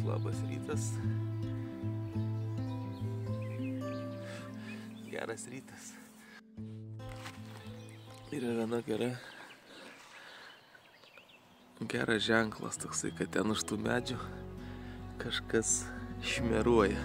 labas rytas. Geras rytas. Yra viena geras ženklas toksai, kad ten už tų medžių kažkas šmeruoja.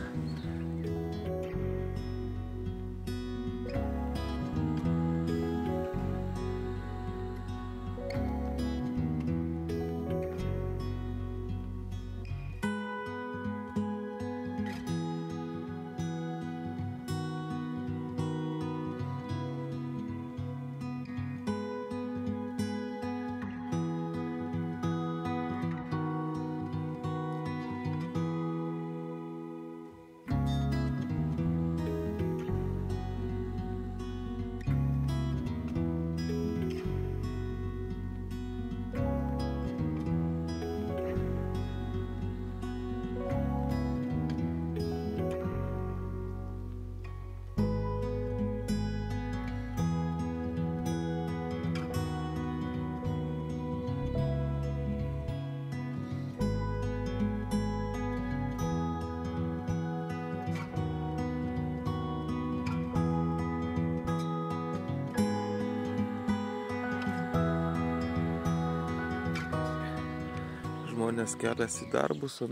Žmonės keliasi į darbus, o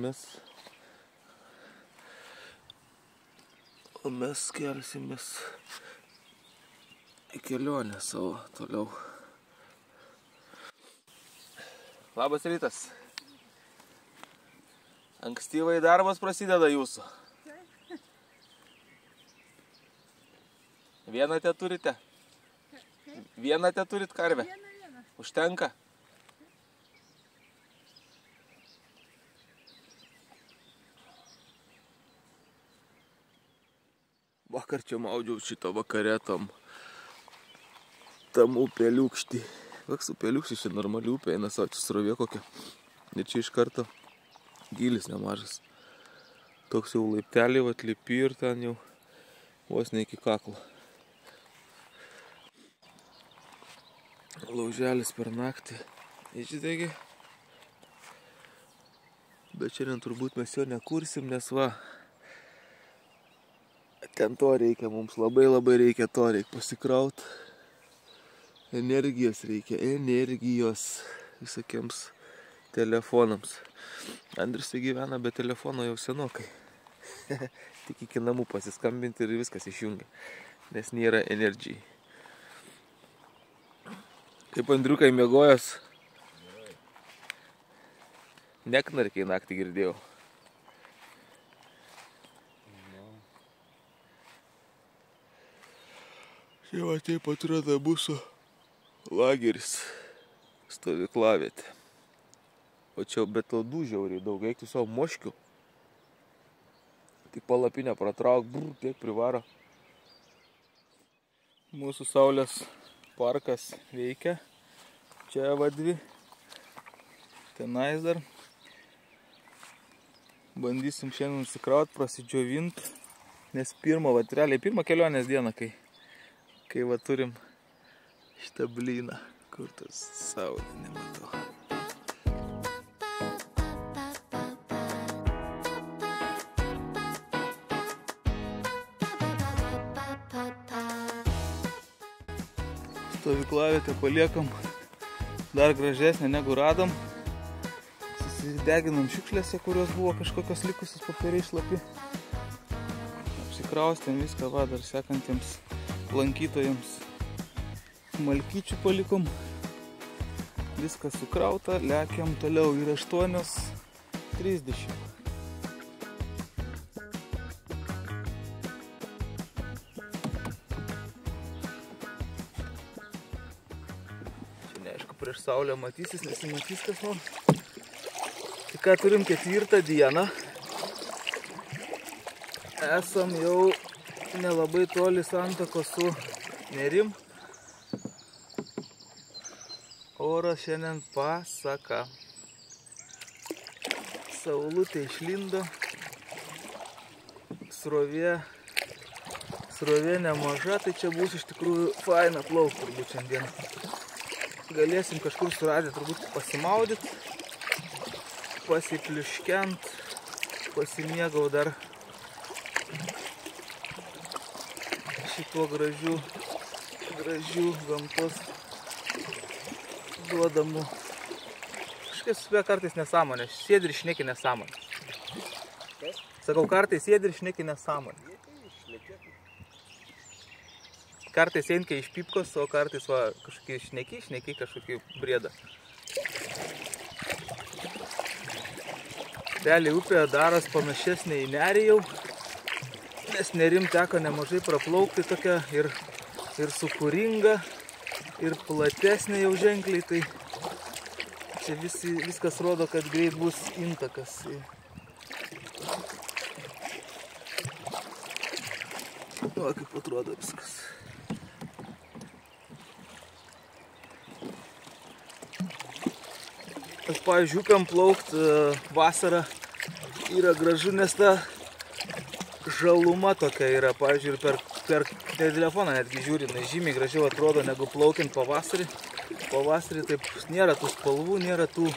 mes kelsimės į kelionę savo toliau. Labas rytas. Ankstyvai darbas prasideda jūsų. Vieną te turite? Vieną te turit karvę? Užtenka? Vakar čia maudžiau šito vakare tam upeliukštį. Koks upeliukštis, čia normali upė, eina savo, čia srovė kokia. Ir čia iš karto gylis nemažas. Toks jau laiptelį atlipi ir ten jau vos ne iki kaklo. Lauželis per naktį išdegė. Bet šiandien turbūt mes jo nekursim, nes va, ten to reikia, mums labai reikia to, reikia pasikraut. Energijos reikia, visokiems telefonams. Andrius gyvena be telefono jau senokai. Tik iki namų pasiskambinti ir viskas išjungia, nes nėra energijai. Kaip Andriukai miegojęs? Neknarkiai naktį girdėjau. Čia va taip atrodo mūsų lageris, stovyklavietė. O čia bet ladų žiauriai daug, eik tu savo moškių. Tik palapinę pratrauk, tiek privaro. Mūsų saulės parkas veikia. Čia va dvi. Tenais dar. Bandysim šiandien nusikraut, prasidžiovint. Nes pirmą kelionės dieną, kai va turim šitą blyną, kur tas saulė nematau. Stovyklavietę paliekam dar gražesnė negu radom. Susideginam šiukšlėse, kurios buvo kažkokios likusios popieriai šlapi. Apsikraustėm viską, va, dar sekantiems lankytojams malkyčių palikom. Viskas sukrauta, lekiam toliau ir 8:30. Čia neaišku, prieš saulę matysis, nesimatys kas nors. Tai ką turim 4 dieną. Esam jau nelabai toli santakos su Nerim. Oras šiandien pasaka. Saulutė išlindo. Srovė nemaža, tai čia bus iš tikrųjų faina plaukt turbūt šiandien. Galėsim kažkur suradę turbūt pasimaudyti, pasipliuškent. pasimėgau dar šituo gražiu gamtos duodamu. Kažkas su kartais nesąmonė. Sėdi ir šneki nesąmonė. Sakau, kartais sėdi ir šneki nesąmonė. Kartais einkia iš pipkos, o kartais va, kažkokį šneki kažkokį briedą. Realiai upėje daras panašesnė į nerį jau, nes nerim teko nemažai praplaukti tokia ir sukūringa, ir platesnė jau ženkliai, tai čia viskas rodo, kad greit bus intakas. O, kaip atrodo viskas. Aš, pavyzdžiui, upėm plaukt vasarą yra gražu, nes ta žaluma tokia yra, pavyzdžiui, ir per telefoną netgi žiūri, žymiai gražiau atrodo negu plaukiant pavasarį. Pavasarį taip nėra tų spalvų, nėra to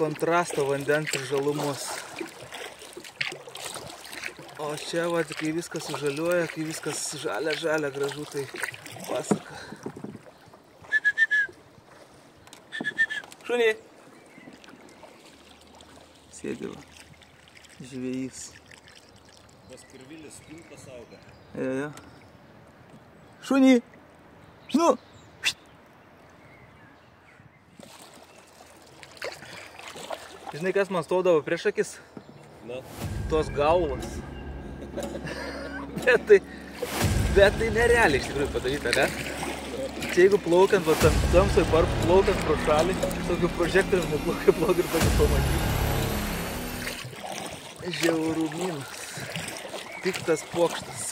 kontrasto vandens ir žalumos. O čia, va, kai viskas sužaliuoja, kai viskas žalia gražu, tai pasaka. Šunį! Sėdi, va, žvejys. Tas kirvilis spintas auga. Jo. Šunį! Nu! Žinai, kas man staudavo prieš akis? Na? Tos galvos. Bet tai nerealiai iš tikrųjų padaryta, ne? Čia jeigu plaukiant, va tamsoj plaukiant pro šalį, tokiu prožektorium plaukiant ir tokį pamatyti. Žiaurumynas. Piktas pokštas.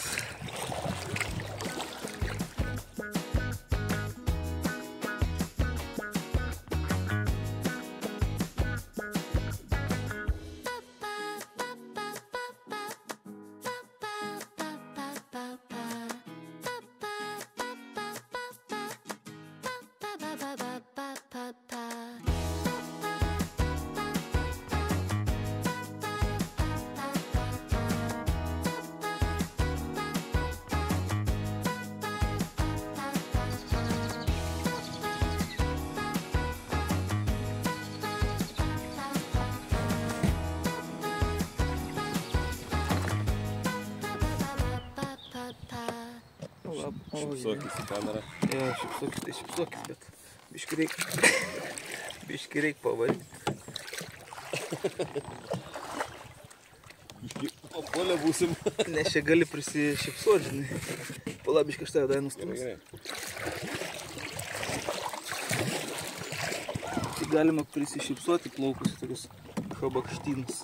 Šipsokis į kamerą. Jo, šipsokis, tai šipsokis, bet biški reik pavaryti. Biški papolę būsim. Nes čia gali prisišipsuoti, žinai. Pala, biški aš tave nustumus. Gerai. Tai galima prisišipsuoti plaukus į tokius šabakštynus.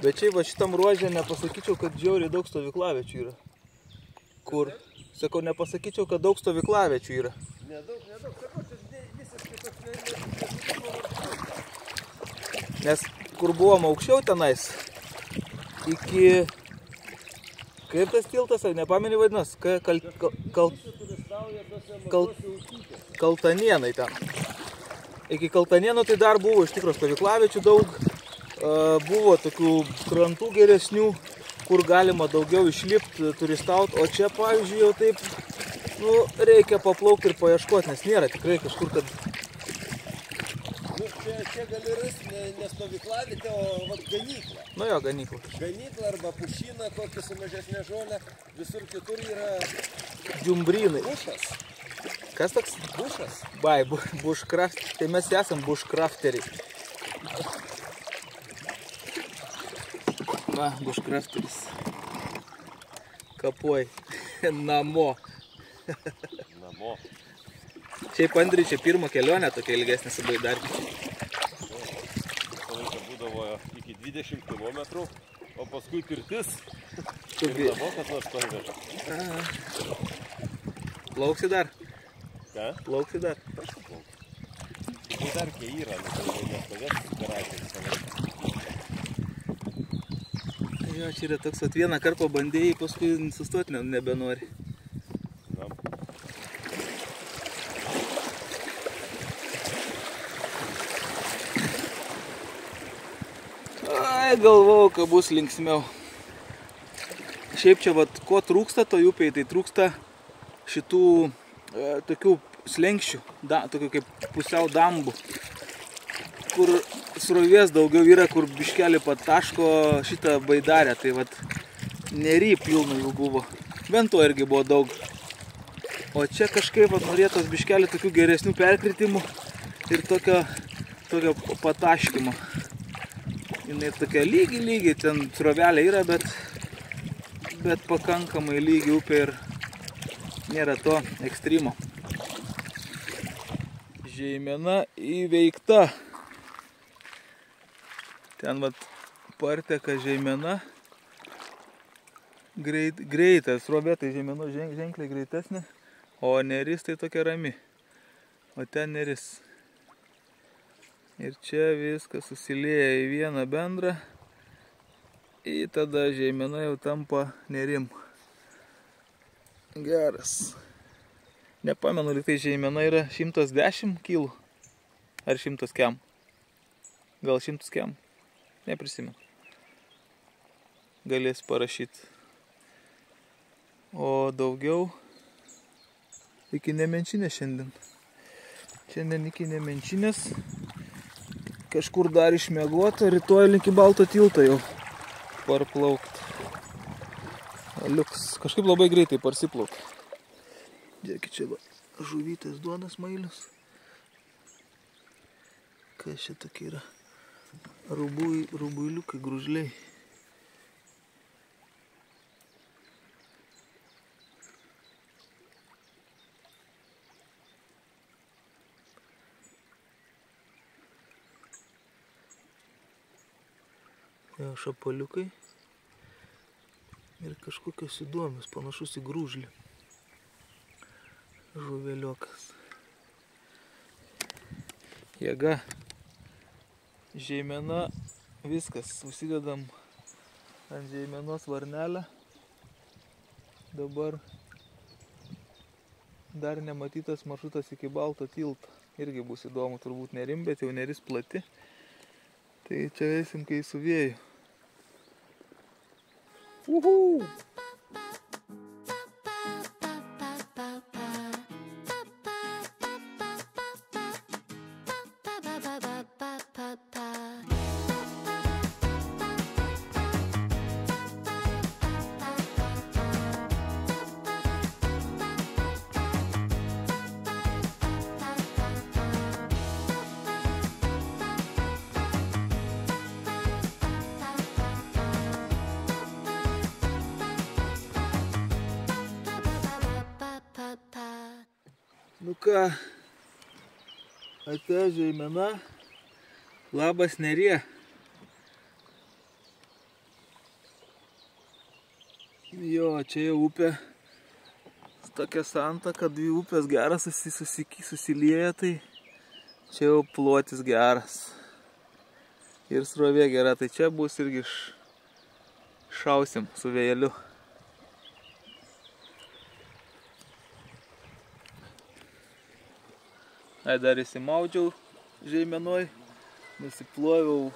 Bet čia va šitam ruožė nepasakyčiau, kad žiauriai daug stovyklavečių yra. Kur? Sakau, nepasakyčiau, kad daug stovyklavečių yra. Nedaug. Sakau, čia visiškai toks Nes kur buvom aukščiau tenais, iki... Kaip tas tiltas, nepameni vadinas? Kaltanienai ten. Iki Kaltanienų tai dar buvo iš tikro stovyklavečių daug. Buvo tokių krantų geresnių, kur galima daugiau išlipti, turistauti, o čia, pavyzdžiui, jau taip, nu, reikia paplaukti ir paieškoti, nes nėra tikrai kažkur, kad... Nu, čia gali rasti ne stovyklavietę, o ganyklą. Nu jo, ganyklą. Ganyklą arba pušyną, kokį su mažesnė žolė, visur kitur yra... Džiumbrynai. Bušas. Kas toks? Bušas. Bai, bushcraft. Tai mes esam bushcrafteriai. Na, bushcrafteris. Kapuoj. Namo. Namo. Šiaip Andriui čia pirma kelionė tokia ilgesnė su baidarkiu. Visą laiką būdavo iki 20 km, o paskui pirtis. Ir namo kas nors parveža. Plauksi dar? Ką? Plauksi dar? Aišku plauksi. Baidarkė yra, nestovės garažė visą laiką. Jo, čia yra toks, at vieną kartą pabandėjai, paskui sustoti nebenori. Ai, galvojau, kad bus linksmiau. Šiaip čia, vat, ko trūksta to upėj, tai trūksta šitų tokių slenkščių, tokių kaip pusiau dambų, kur srovės daugiau yra, kur biškelį pataško šitą baidarę, tai vat nery pilna jų buvo. Bent to irgi buvo daug. O čia kažkaip vat norėtos biškelį tokių geresnių perkritimų ir tokio pataškimo. Jinai tokia lygi, ten srovelė yra, bet pakankamai lygi upė ir nėra to ekstremo. Žeimena įveikta. Ten vat parteka žeimena. Greitas, srovė tai žeimeno ženkliai greitesnė, o neris tai tokia rami. O ten neris. Ir čia viskas susilieja į vieną bendrą. Ir tada žeimena jau tampa nerim. Geras. Nepamenu, lyg tai žeimena yra 110 kg. Ar 100 kem. Gal 100 kem. Neprisimenu. Galės parašyti. O daugiau iki nemenčinės šiandien. Šiandien iki nemenčinės. Kažkur dar išmiegot, rytoj link į Balto tiltą jau parplaukt. Liuks. Kažkaip labai greitai parsiplauk. Žiūrėkit, čia žuvytės duonas mailius. Kas čia tokie yra? Rubuiliukai, gružliai. Šapaliukai ir kažkokios įdomios, panašus į grūžlį. Žuveliokas. Jėga. Žeimena. Viskas. Užsidedam ant žeimenos varnelę. Dabar dar nematytas maršrutas iki Balto tilto. Irgi bus įdomu, turbūt nerim, bet jau neris plati. Tai čia eisim, kai su vėju. Uhuu! Nu ką, atėjo žeimena, labas nerie. Jo, čia jau upė, tokia santaka, dvi upės geras susilieja, tai čia jau plotis geras. Ir srovė gera, tai čia bus irgi šausim su vėjeliu. Ai, dar įsimaudžiau žeimenoj, nusiploviau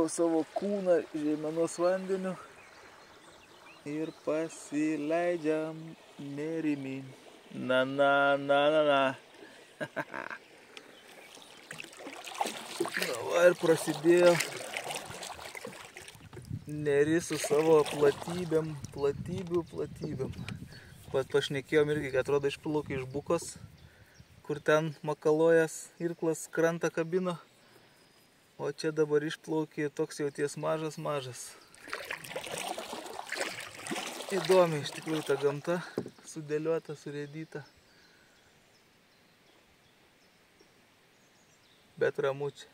savo kūną žeimenos vandeniu ir pasileidžiam nerimyn. Na. Na, va, ir prasidėjo neris su savo platybių. Pašnekėjom irgi, kad atrodo išplaukė iš Bukos, kur ten makalojas irklas krantą kabino, o čia dabar išplaukė toks jau ties mažas. Įdomi iš tikrųjų ta gamta, sudėliota, surėdyta, bet ramučia.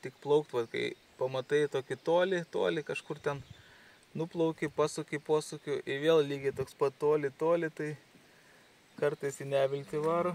Tik plaukt, va, kai pamatai tokį toli, kažkur ten nuplauki, pasuki posūkiu, ir vėl lygiai toks pat toli, tai kartais į neviltį varo.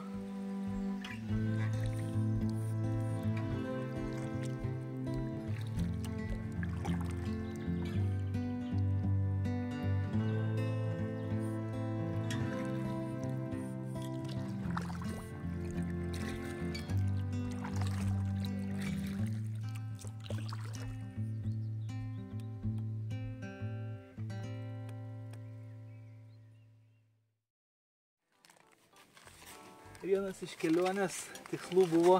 Vienas iš kelionės tikslų buvo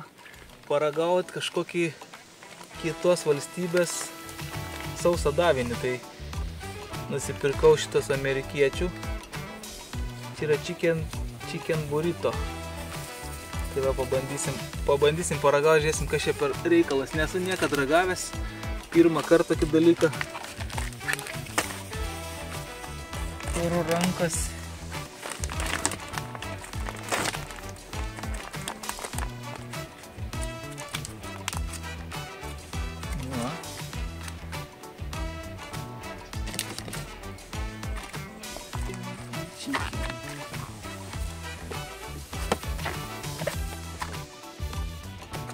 paragauti kažkokį kitos valstybės sausą davinį. Tai nusipirkau šitas amerikiečių. Čia yra chicken burrito. Tai va pabandysim paragauti, žiūrėsim, kas čia per reikalas. Nesu niekad ragavęs. Pirmą kartą tokį dalyką. Turiu rankas.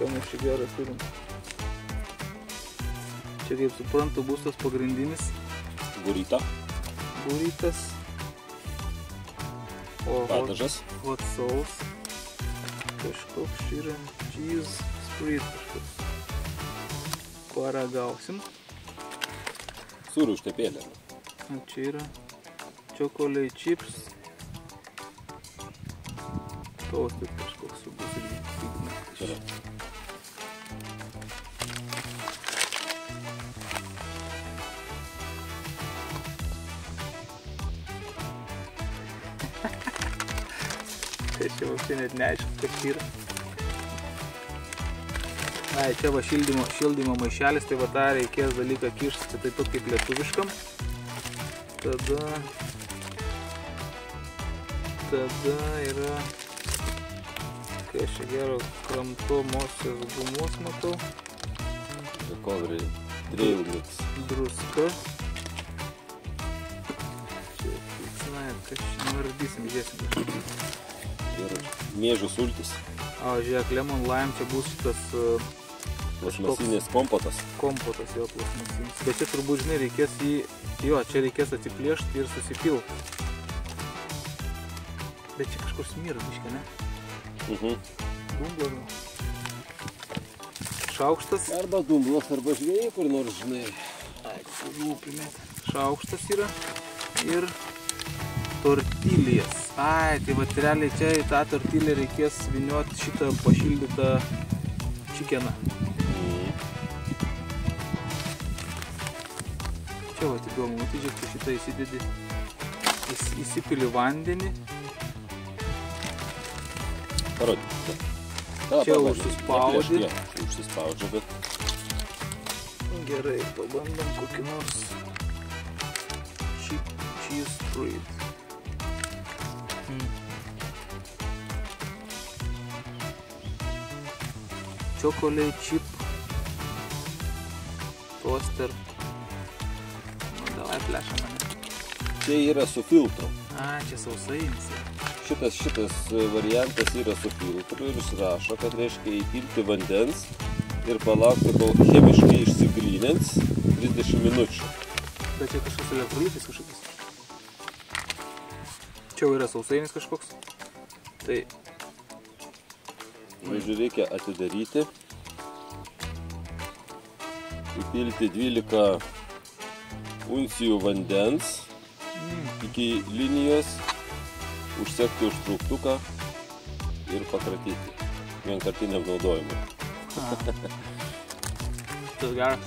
Ką mes čia gerą turim. Čia, kaip suprantu, bus tas pagrindinis burritas. O padažas. Hot sauce. Kažkoks yra cheese spread kažkoks. Paragausim. Sūrių užtepėlė. O čia yra chocolate chips. Toasted kažkoks bus irgi. Tai čia vapsiai net neaišku, kas yra. Ai, čia va šildymo maišelis, tai va tą reikės dalyką kišti taip pat kaip lietuviškam. Tada yra, kai aš čia gero kramtomosios gumos matau. Recovery trail mix. Druska. Čia fiksnait, kas čia nardysim, žiūrėsim. Ir miežių sultis. O, žiūrėk, lemon lime, čia bus šitas Plasmasinės kompotas. Kompotas jo plasmasinis. Bet čia turbūt, žinai, reikės jį, jo, čia reikės atsiplėšti ir susipilti. Bet čia kažkur smirda biškė, ne? Dumblas. Šaukštas. Arba dumblas, arba žvėjai, kur nors, žinai. Ai, kokių žuvų primėti. Šaukštas yra ir tortilijas. Ai, tai vat realiai čia į tą tortilę reikės vynioti šitą pašildytą čikeną. Čia vat įdomu, matydžiai, kai šitą įsidedi, įsipili vandenį. Parodykite. Čia užsispaudži. Užsispaudžia, bet... Gerai, pabandom kokį nors cheese spread. Chocolate chip toaster. Nu, davai plešą mane. Čia yra su filtru. A, čia sausainis. Šitas variantas yra su filtru ir išrašo, kad reiškia įpilti vandens ir palaukti, kol chemiškai išsigrynins 30 minučių. Bet čia kažkoks elektrolitais kažkoks. Čia yra sausainis kažkoks. Tai... Žodžiu, reikia atidaryti, įpilti 12 uncijų vandens iki linijos, užsekti užtrauktuką ir pakratyti vienkartiniam naudojimui. Tas geras.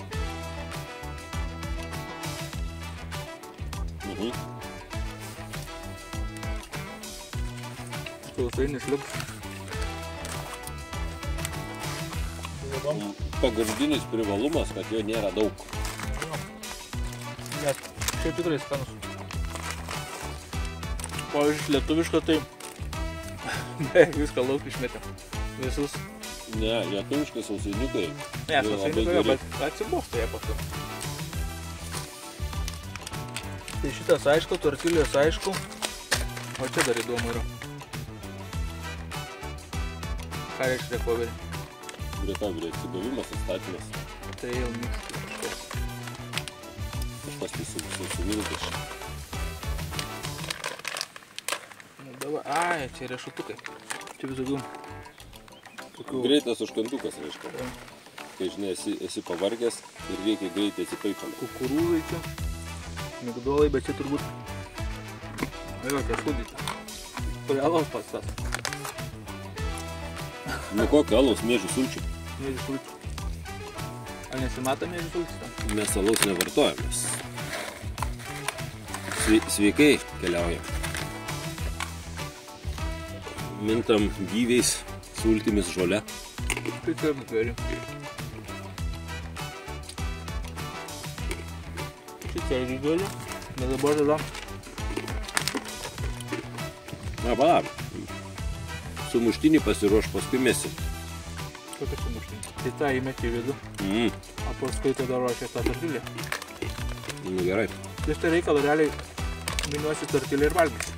Sausainis liuks. Pagrindinis privalumas, kad jo nėra daug. Nes šiaip tikrai skanus. Pavyzdžiui, lietuvišką tai beveik viską lauk išmetėm. Visus. Ne, lietuviškai sausainiukai. Ne, sausainiukai, bet atsibosta jie paskui. Tai šitas aišku, tortilijos aišku. O čia dar įdomu yra. Ką reiškia recovery? Recovery atsigavimas, atstatymas. Trail mix kažkoks. Kažkas tai susimiltas. Ai, čia riešutukai. Čia visokių. Greitas užkandukas, reiškia. Kai, žinai, esi pavargęs ir reikia greitai atsipaipalę. Kukurūzai čia. Migdolai, bet čia turbūt... Jo, čia sūdyta. Realaus pats tas. Nu kokio alaus miežių sulčių? Miežių sulčių. Ar nesimato miežių sulčių tam? Mes alaus nevartojame. Sveikai keliaujam. Mintam gyviais, sultimis, žole. Tai taip geriu. Šitą irgi galiu. Bet dabar tada. Na, palauk. Sumuštinį pasiruoš, paskui mesi. Kokia sumuštinė? Tai tą įmeti į vidų. O paskui tada ruošia tą tortilę. Nu gerai. Tai štai reikalą realiai miniuosi tortilę ir valgysi.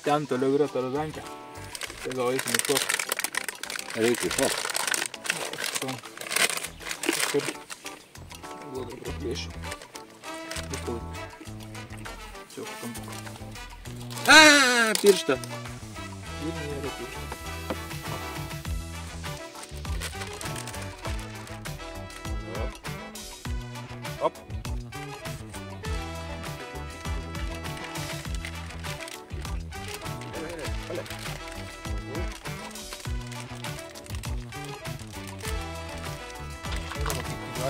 Ten toliau yra tarazankė. Tai gal eisim iš tos. Reikia iš to. Kažkur blogai praplėšiu. Visą laiką. Čia už kampu. Pirštą. Ir nėra pirštą. Op.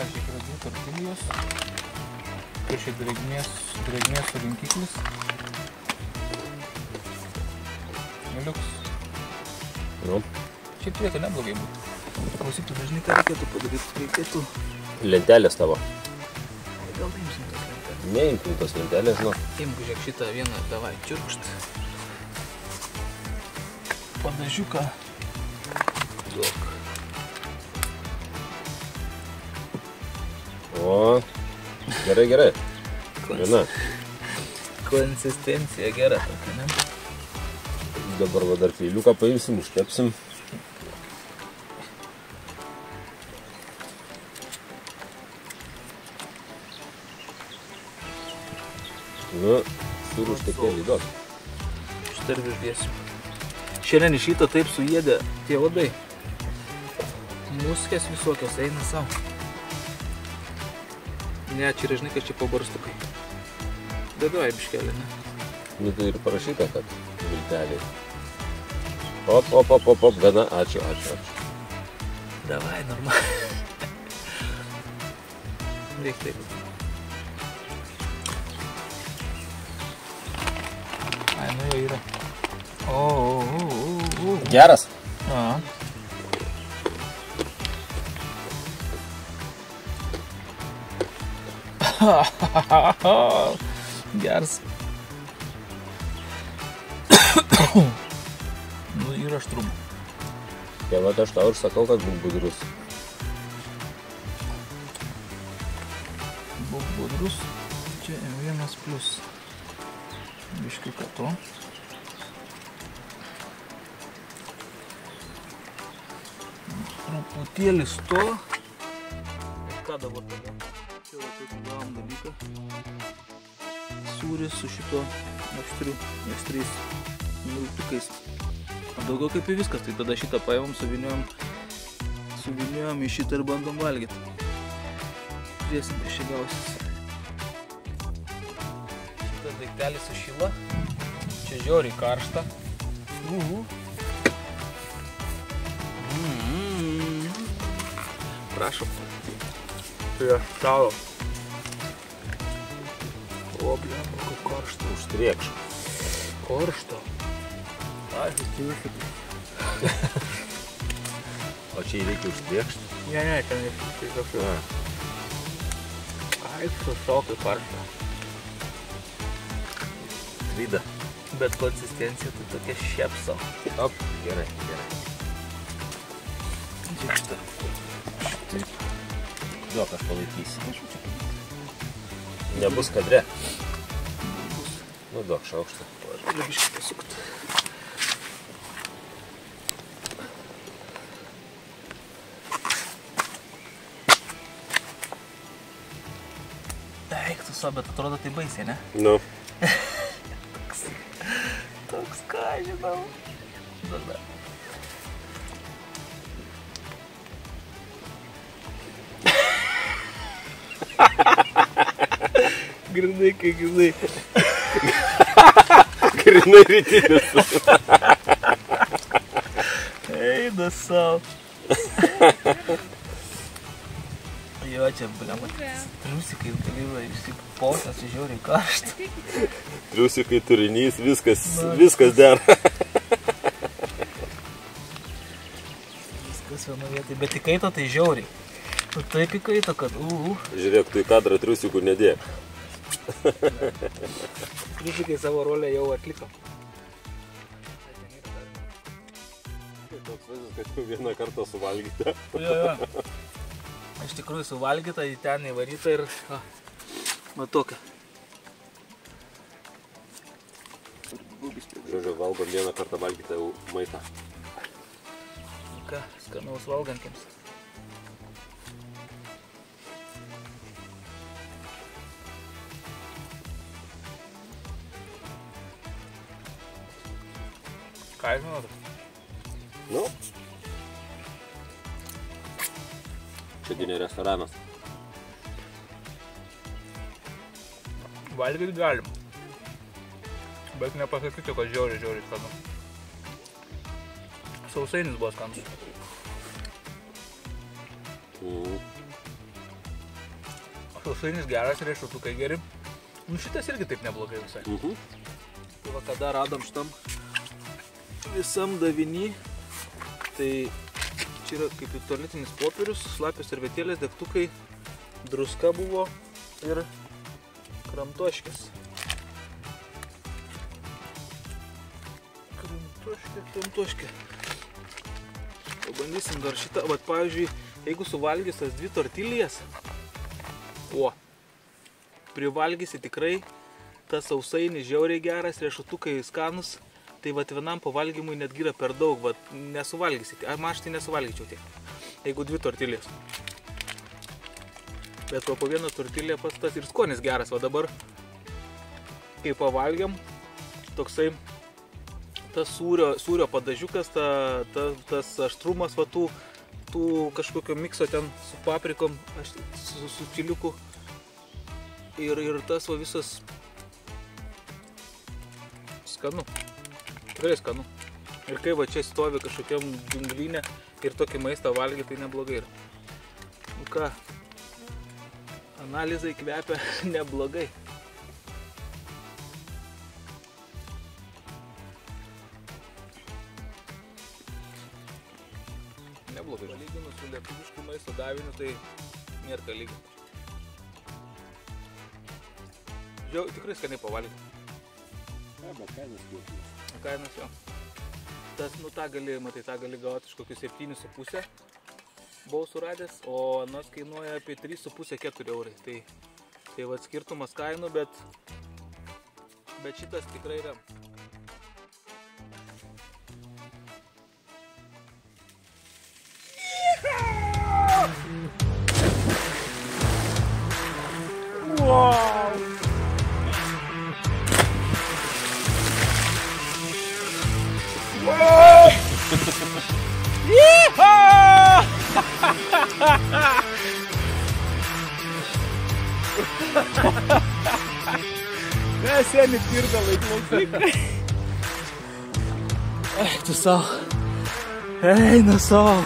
Šiek yra dvi tortilijos. Tai šiek drėgmės surinkiklis. Neliuks. Nu. Šiaip turėtų neblogai būti. Klausytų, dažnai ką reikėtų padaryti. Reikėtų... Lentelės tavo. Gal imsim tas lentelės. Neimkim tos lentelės, nu. Imk, žiūrėk šitą vieną, davai, čiurkšt. Padažiuką. Duok. O, gerai, gerai. Viena. Konsistencija gera tokia, ne? Dabar va dar peiliuką paimsim, užtepsim. Nu, turiu užtekėlį duot. Šitą ir uždėsim. Šiandien iš ryto taip suėdė tie uodai. Muskės visokios eina savo. Ne, čia yra, žinai, kad čia pabarstukai. Dėduoja biškelį, ne? Nu, tai ir parašyta, kad vilteliai. Op, gana, ačiū. Davai, normaliai. Reik taip. Ai, nu jau yra. O. Geras? Aha. Geras. Nu, yra aštrumo. Tai va, aš tau ir sakau, kad būk budrus. Būk budrus. Čia M1 plus. Biškai ką to. Truputėlis to. Ir ką dabar tada? Čia va taip gavom dalyką. Sūris su šito ekstriais miltukais. O daugiau kaip į viskas, tai tada šitą paimam, suviniojam į šitą ir bandom valgyti. Žiūrėsim, kas čia gausis. Šitas daiktelis sušyla. Čia žiauriai karšta. Prašom. Tai aš tavo. O, blem, kaip karšta. Užtriekš. Karšta. Aš įsivysiu. O čia reikia užtriekšti? Ne, čia neįsivysiu. Ai, sušokai karšta. Vida. Bet konsistencija tai tokia šepso. Op, gerai. Žiūrėk šitą. Taip. Duok, aš palaikysiu. Nebus kadre. Nu, duok šaukštą. Galiu biškį pasukti. Eik tu savo, bet atrodo tai baisiai, ne? Nu. Toks ką, žinau. Tada. Grinai, kai grinai. Grinai rytinis. Eina savo. Jo, čia, blema, triusikai dalyvai, išsiposęs, žiauriai karšta. Triusikai turinys, viskas dera. Viskas vienu vietai, bet įkaito tai žiauriai. Tu taip įkaito, kad Žiūrėk, tu į kadrą triusikų nedėk. Triusikai savo rolę jau atliko. Toks vaizdas, kad jau vieną kartą suvalgyta. Jo. Iš tikrųjų suvalgyta, į ten įvaryta ir va tokia. Žodžiu, valgom vieną kartą valgytą jau maitą. Ką, skanaus valgantiems. Ką žinot? Nu. Čia ne restoranas. Valgyti galim. Bet nepasakyti, kad žiauriai skanu. Sausainis buvo skanus. Sausainis geras, riešutukai geri. Nu šitas irgi taip neblogai visai. Tai va kada radom šitam visam daviny, tai čia yra kaip ir tualetinis popierius, šlapios servetėlės, degtukai, druska buvo ir kramtoškės. Kramtoškė. Pabandysim dar šitą, vat pavyzdžiui, jeigu suvalgys tas 2 tortilijas, privalgysi tikrai, tas sausainis žiauriai geras, riešutukai skanus, tai vat vienam pavalgymui netgi yra per daug, vat nesuvalgysite. Aš tai nesuvalgyčiau tiek, jeigu 2 tortilės. Bet po vieną tortilę pats tas ir skonis geras. Va dabar, kai pavalgiam, toksai tas sūrio padažiukas, tas aštrumas va tų kažkokio mikso ten su paprikom, su čiliuku. Ir tas va visas skanu. Tikrai skanu. Ir kai va čia stovi kažkokiam džiunglinė ir tokį maistą valgy, tai neblogai yra. Nu ką, analizai kvepia neblogai. Neblogai. Palyginus su lietuvišku maisto daviniu, tai nėra ką lyginti. Tikrai skaniai pavalgyti. Bet kainas skirtumas. Kainas jo. Tas, nu tą gali gauti iš kokius 7,5 buvau suradęs, o anas kainuoja apie 3,5–4 eurai. Tai va skirtumas kainų, bet šitas tikrai yra. Wow! Yeehaw! Seni pirdalai, klausyk. Eik tu savo. Eina savo.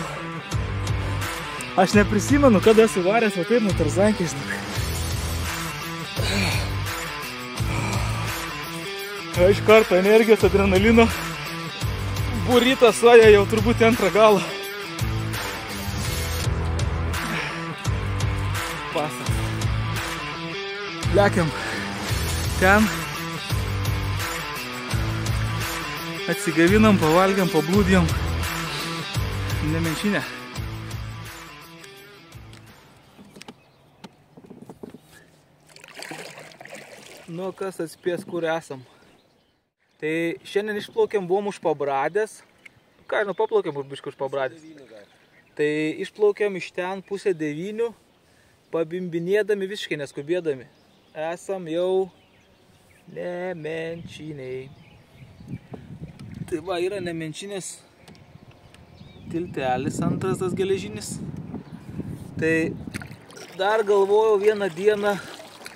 Aš neprisimenu, kada esu varęs, va taip nuo tarzankiais. Iš karto energijos, adrenalino. Burita soja jau turbūt antrą galą. Pasas. Lekiam ten. Atsigavinam, pavalgiam, pablūdėm. Nemenčinė. Nu, kas atspės, kur esam. Tai šiandien išplaukėm, buvom už Pabradės. Ką, nu paplaukėm biškį už Pabradės. Tai išplaukėm iš ten 8:30, pabimbinėdami, visiškai neskubėdami. Esam jau Nemenčiniai. Tai va, yra Nemenčinės tiltelis, antras tas geležinis. Tai dar galvojau vieną dieną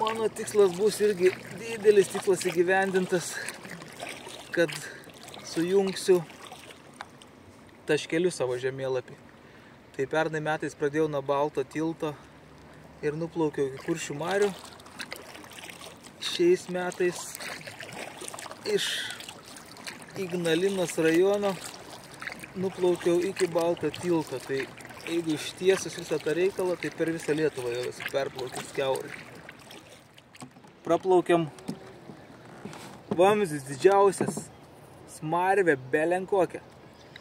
mano tikslas bus irgi didelis tikslas įgyvendintas, kad sujungsiu taškeliu savo žemėlapį. Tai pernai metais pradėjau nuo Balto tilto ir nuplaukiau iki Kuršių marių. Šiais metais iš Ignalinos rajono nuplaukiau iki Balto tilto. Tai jeigu ištiesus visą tą reikalą, tai per visą Lietuvą jau esu perplaukęs kiaurai. Praplaukiam vamzdis didžiausias, smarvė belenkokia.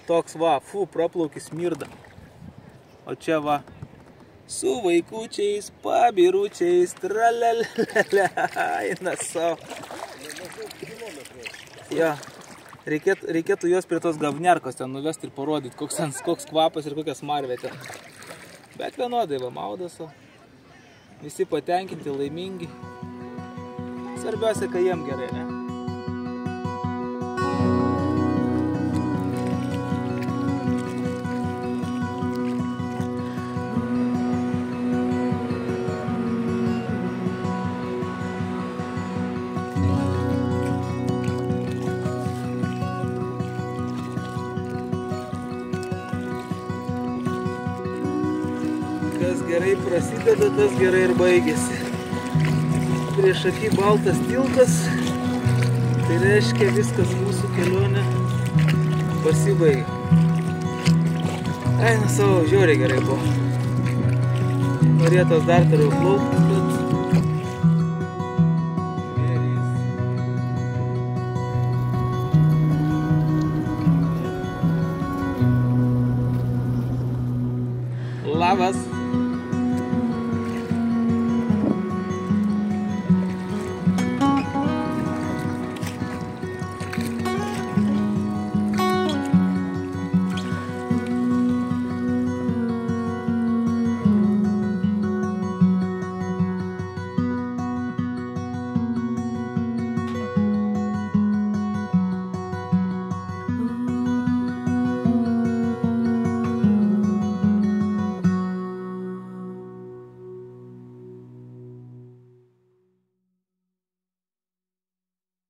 Toks va, praplaukis smirda. O čia va, su vaikučiais, pabiručiais, tralalala, eina savo. Jo, reikėtų juos prie tos gavnerkos ten nuvesti ir parodyti, koks kvapas ir kokia smarvė ten. Bet vienodai va, maudosi. Visi patenkinti, laimingi. Svarbiausia, kad jiem gerai, ne? Kas gerai prasideda, tas gerai ir baigėsi. Prieš akį Baltas tiltas, tai reiškia viskas mūsų kelionė pasibaigia. Eina savo, žiauriai gerai buvo. Norėtos dar turiu plaukti, bet... Labas!